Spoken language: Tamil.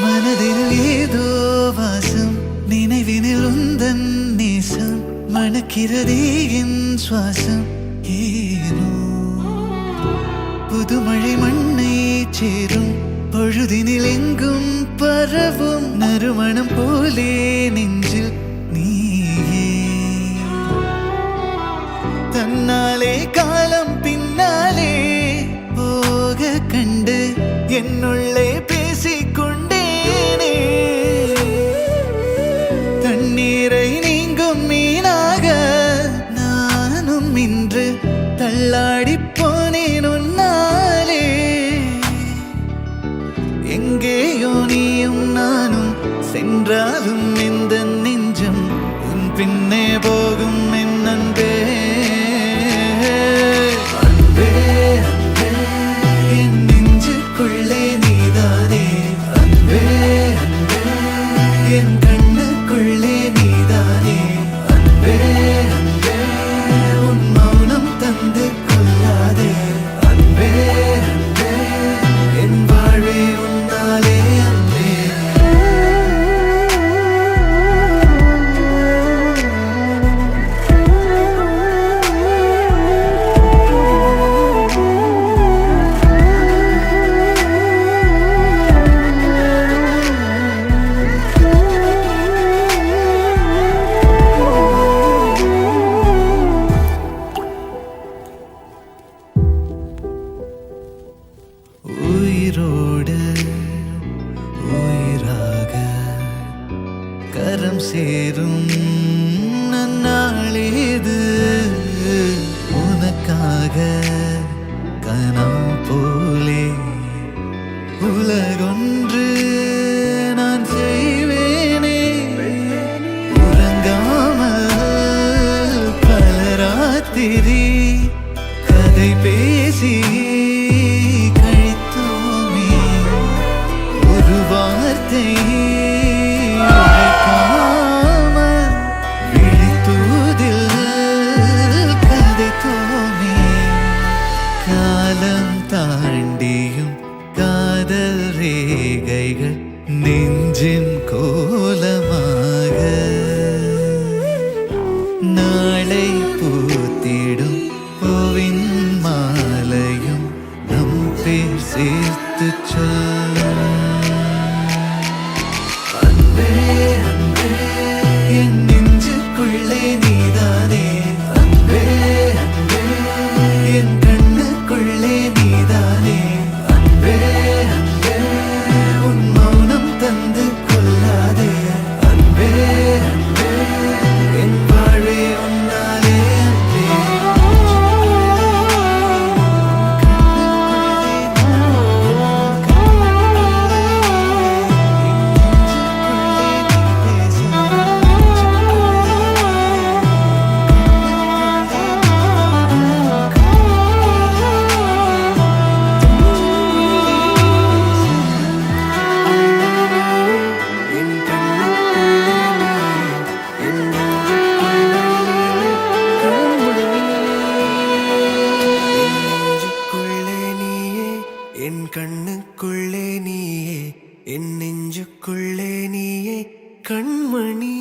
மனதில் ஏதோ வாசம், நினைவினில் உந்தன் நேசம், மணக்கிறதே என் சுவாசம். ஏனோ புதுமழை மண்ணை சேரும் பொழுதினில் எங்கும் பரவும் நறுமணம் போலே நெஞ்சில் நீயே. தன்னாலே காலம் பின்னாலே போக கண்டு என்னுள்ளே பேசிக்கொண்டேனே. தண்ணீரை நீங்கும் மீனாக நானும் இன்று தள்ளாடி போனேன் உன்னாலே. எங்கேயோ நீயும் நானும் சென்றாலும் இந்த நெஞ்சம் உன் பின்னே போகும் என் அன்பே. அன்பே அன்பே என் நெஞ்சுக்குள்ளே நீதானே. அன்பே அன்பே என் கண்ணுக்குள்ளே நீதானே. அன்பே அன்பே உன் மௌனம் தந்து கொள்ளாதே. அன்பே அன்பே என் வாழ்வே உன்னாலே. அன்பே உயிரோடு உயிராக கரம் சேரும் நன்னாளேது. உனக்காக கனம் போலே உலகொன்று நான் செய்வேனே. உறங்காமல் பல ராத்திரி கதை பேசி கழித்தோமே. ஒரு வார்த்தை உரைக்காமல் விழித்தூதில் கதைத்தோமே. காலம் தாண்டியும் காதல் ரேகைகள் நெஞ்சின் கோலமாக நாளை பூத்திடும் பூவின் மாலையும் நம் பேர் சேர்த்து சொல். அன்பே அன்பே என் நெஞ்சுக்குள்ளே நீதானே. அன்பே அன்பே என் கண்ணுக்குள்ளே நீதானே. அன்பே அன்பே உன் மௌனம் தந்து கொள்ளாதே. அன்பே அன்பே என் வாழ்வே உன்னாலே. அன்பே என் கண்ணுக்குள்ளே நீயே, என் நெஞ்சுக்குள்ளே நீயே கண்மணி.